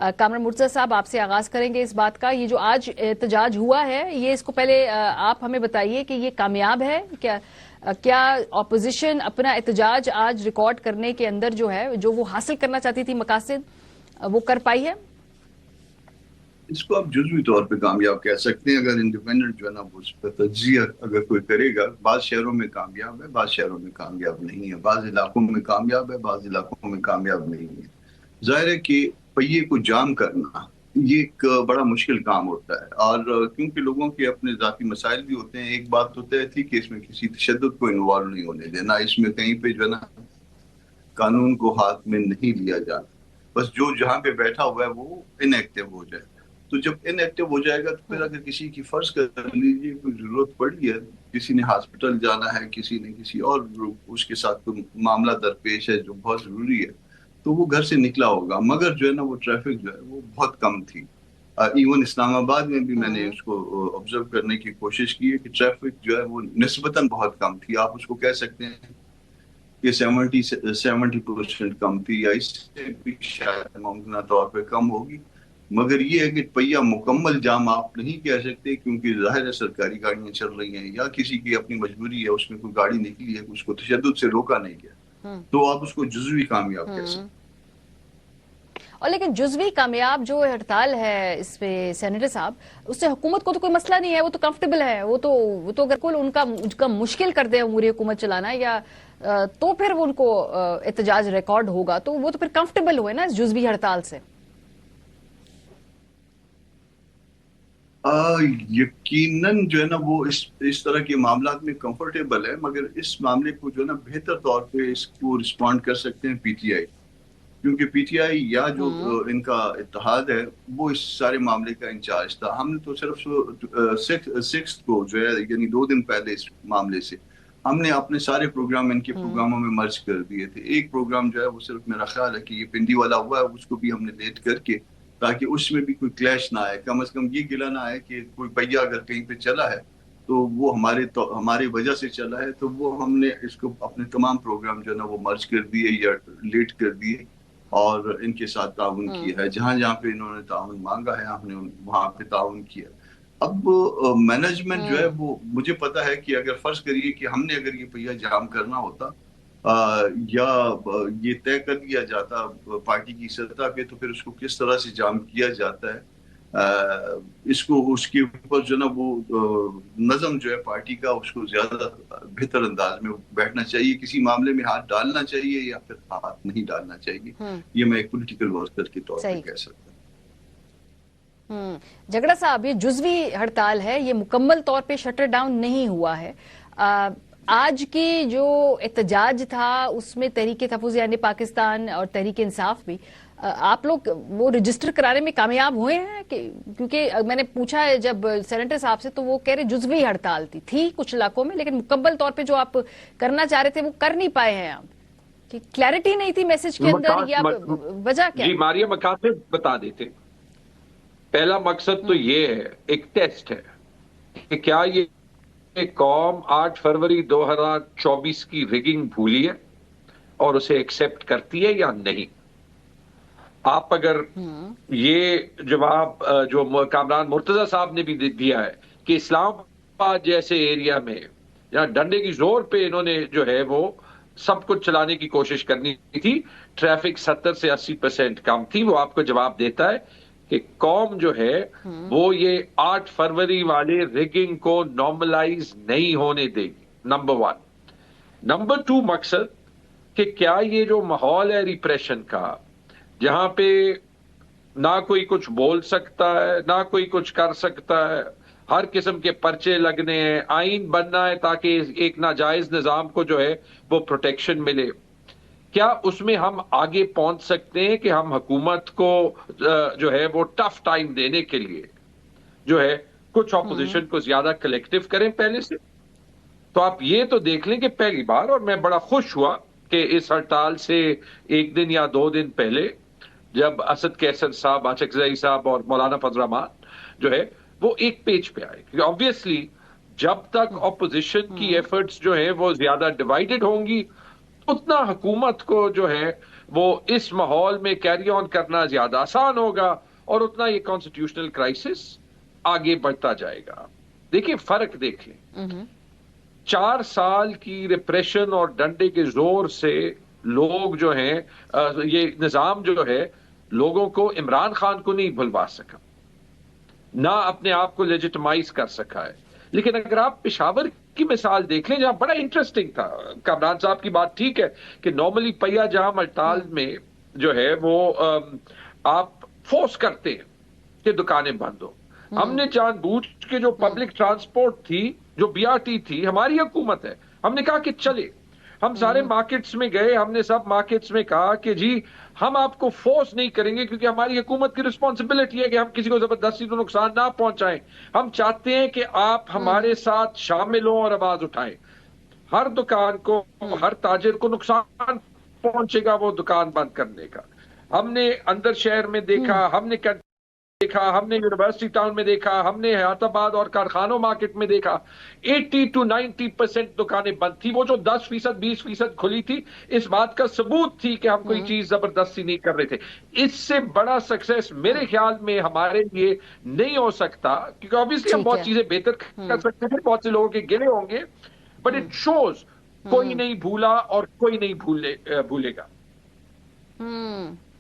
कामरान मुर्तजा साहब, आपसे आगाज करेंगे इस बात का। ये जो आज एहतजाज हुआ है, ये इसको पहले आप हमें बताइए कि ये कामयाब है क्या? क्या ऑपोजिशन अपना एहतजाज आज रिकॉर्ड करने के अंदर जो है, जो वो हासिल करना चाहती थी मकासद, वो कर पाई है? इसको आप जुज़वी तौर पे कामयाब कह सकते हैं। अगर इंडिपेंडेंट जो है ना वो उस पर तज्जिया अगर कोई करेगा, बाज़ शहरों में कामयाब है, बाज़ शहरों में कामयाब नहीं है, बाज़ इलाकों में कामयाब है, बाज़ इलाकों में कामयाब नहीं है। जाहिर है कि पहिए को जाम करना ये एक बड़ा मुश्किल काम होता है, और क्योंकि लोगों के अपने जाती मसाइल भी होते हैं। एक बात तो तय थी कि इसमें किसी तशद्दुद को इन्वॉल्व नहीं होने देना, इसमें कहीं पे जो है ना कानून को हाथ में नहीं लिया जाना, बस जो जहां पे बैठा हुआ है वो इनएक्टिव हो जाए। तो जब इनएक्टिव हो जाएगा तो फिर अगर किसी की, फर्ज कर लीजिए कोई जरूरत पड़ी है, किसी ने हॉस्पिटल जाना है, किसी ने किसी और उसके साथ कोई मामला दरपेश है जो बहुत जरूरी है, तो वो घर से निकला होगा। मगर जो है ना वो ट्रैफिक जो है वो बहुत कम थी। इवन इस्लामाबाद में भी मैंने हम्म। उसको ऑब्जर्व करने की कोशिश की है कि ट्रैफिक जो है वो निस्बतन बहुत कम थी। आप उसको कह सकते हैं कि 70% कम थी, या इससे भी शायद मुमकिन तौर पे कम होगी। मगर ये है कि पहिया मुकम्मल जाम आप नहीं कह सकते, क्योंकि जाहिर है सरकारी गाड़ियां चल रही हैं या किसी की अपनी मजबूरी है, उसमें कोई गाड़ी निकली है, उसको तशद्दुद से रोका नहीं गया, हम्म। तो आप उसको जुज़वी कामयाब कह सकते हम्म। और लेकिन जुजवी कामयाब जो हड़ताल है इस पे सेनेटर साहब, उससे हुकूमत को तो कोई मसला नहीं है, वो तो कंफर्टेबल है। वो तो अगर कुल उनका उनका मुश्किल कर दे उमूरी हुकूमत चलाना, या तो फिर वो उनको एहतजाज रिकॉर्ड होगा, तो वो तो फिर कंफर्टेबल हुए ना इस जुजवी हड़ताल से। यकीनन जो है ना वो इस तरह के मामला में कंफर्टेबल है, मगर इस मामले को जो है ना बेहतर तौर पे इसको रिस्पॉन्ड कर सकते हैं पीटीआई। क्योंकि पीटीआई या जो हम्म। इनका इत्तेहाद है वो इस सारे मामले का इंचार्ज था। हमने तो सिर्फ सिक्स को जो है, यानी 2 दिन पहले इस मामले से हमने अपने सारे प्रोग्राम इनके हम्म। प्रोग्रामों में मर्ज कर दिए थे। एक प्रोग्राम जो है वो सिर्फ, मेरा ख्याल है कि ये पिंडी वाला हुआ है, उसको भी हमने लेट करके, ताकि उसमें भी कोई क्लैश ना आए, कम से कम ये गिला ना आए कि कोई पहिया अगर कहीं पे चला है तो वो हमारे वजह से चला है। तो वो हमने इसको अपने तमाम प्रोग्राम जो है ना वो मर्ज कर दिए या लेट कर दिए, और इनके साथ ताउन हम्म। किया है। जहां जहां पे इन्होंने ताउन मांगा है हमने वहां पे ताउन किया। अब मैनेजमेंट जो है हम्म। वो, मुझे पता है कि अगर फर्ज करिए कि हमने अगर ये पहिया जाम करना होता, या ये तय कर दिया जाता पार्टी की सतह पे, तो फिर उसको किस तरह से जाम किया जाता है, इसको उसके ऊपर जो ना वो नजम जो है पार्टी का, उसको ज्यादा बेहतर अंदाज में बैठना चाहिए। किसी मामले में हाथ डालना चाहिए या फिर हाथ नहीं डालना चाहिए, हम्म। ये मैं एक पॉलिटिकल वर्कर के तौर पे सही। कह सकता झगड़ा साहब, ये जुजवी हड़ताल है, ये मुकम्मल तौर पे शटर डाउन नहीं हुआ है। आ, आज की जो एहतजाज था उसमें तहरीक तहफ़्फ़ुज़ यानी पाकिस्तान और तहरीक इंसाफ भी, आप लोग वो रजिस्टर कराने में कामयाब हुए हैं कि? क्योंकि मैंने पूछा है जब सेनेटर साहब से, तो वो कह रहे जुजवी हड़ताल थी कुछ इलाकों में, लेकिन मुकम्मल तौर पे जो आप करना चाह रहे थे वो कर नहीं पाए हैं आप। कि क्लैरिटी नहीं थी मैसेज के अंदर, या वजह क्या जी है? मारिया मकासद बता देते। पहला मकसद तो हम्म। ये है, एक टेस्ट है कि क्या ये कौम 8 फरवरी 2024 की रिगिंग भूली है और उसे एक्सेप्ट करती है या नहीं। आप अगर हम्म। ये जवाब जो कामरान मुर्तजा साहब ने भी दिया है कि इस्लामाबाद जैसे एरिया में या डंडे की जोर पे इन्होंने जो है वो सब कुछ चलाने की कोशिश करनी थी, ट्रैफिक 70 से 80% कम थी, वो आपको जवाब देता है कि कौम जो है हम्म। वो ये 8 फरवरी वाले रिगिंग को नॉर्मलाइज नहीं होने देगी। Number one. नंबर टू मकसद कि क्या ये जो माहौल है रिप्रेशन का, जहां पे ना कोई कुछ बोल सकता है ना कोई कुछ कर सकता है, हर किस्म के पर्चे लगने हैं, आइन बनना है ताकि एक नाजायज निजाम को जो है वो प्रोटेक्शन मिले, क्या उसमें हम आगे पहुंच सकते हैं कि हम हुकूमत को जो है वो टफ टाइम देने के लिए जो है कुछ हम्म। ऑपोजिशन को ज्यादा कलेक्टिव करें पहले से। तो आप ये तो देख लें कि पहली बार, और मैं बड़ा खुश हुआ कि इस हड़ताल से 1 दिन या 2 दिन पहले जब असद कैसर साहब, आचकजई साहब और मौलाना फजल रहमान जो है वो एक पेज पे आए, क्योंकि ऑब्वियसली जब तक ऑपोजिशन की हम्म। एफर्ट्स जो है वो ज्यादा डिवाइडेड होंगी, उतना हुकूमत को जो है वो इस माहौल में कैरी ऑन करना ज्यादा आसान होगा और उतना ये कॉन्स्टिट्यूशनल क्राइसिस आगे बढ़ता जाएगा। देखिए फर्क देख लें, 4 साल की रिप्रेशन और डंडे के जोर से लोग जो हैं, ये निजाम जो है लोगों को इमरान खान को नहीं भुलवा सका, ना अपने आप को लेजिटिमाइज कर सका है। लेकिन अगर आप पेशावर की मिसाल देख लें, जहां बड़ा इंटरेस्टिंग था, कामरान साहब की बात ठीक है कि नॉर्मली पहिया जाम हड़ताल में जो है वो आप फोर्स करते हैं कि दुकानें बंद हो। हमने जानबूझ के जो पब्लिक ट्रांसपोर्ट थी, जो बीआरटी थी, हमारी हुकूमत है, हमने कहा कि चले, हम सारे मार्केट्स में गए, हमने सब मार्केट्स में कहा कि जी हम आपको फोर्स नहीं करेंगे क्योंकि हमारी हुकूमत की रिस्पॉन्सिबिलिटी है कि हम किसी को जबरदस्ती तो नुकसान ना पहुंचाएं। हम चाहते हैं कि आप हमारे साथ शामिल हो और आवाज उठाएं। हर दुकान को, हर ताजिर को नुकसान पहुंचेगा वो दुकान बंद करने का। हमने अंदर शहर में देखा, हमने देखा, हमने यूनिवर्सिटी टाउन में देखा, हमने हयाताबाद और कारखानों मार्केट में देखा, 80 to 90% दुकानें बंद थी। वो जो 10% 20% खुली थी, इस बात का सबूत थी कि हम कोई चीज जबरदस्ती नहीं कर रहे थे। इससे बड़ा सक्सेस मेरे ख्याल में हमारे लिए नहीं हो सकता, क्योंकि ऑब्वियसली हम बहुत चीजें बेहतर कर सकते थे, बहुत से लोगों के गिले होंगे, बट इट शोज कोई नहीं भूला और कोई नहीं भूलेगा।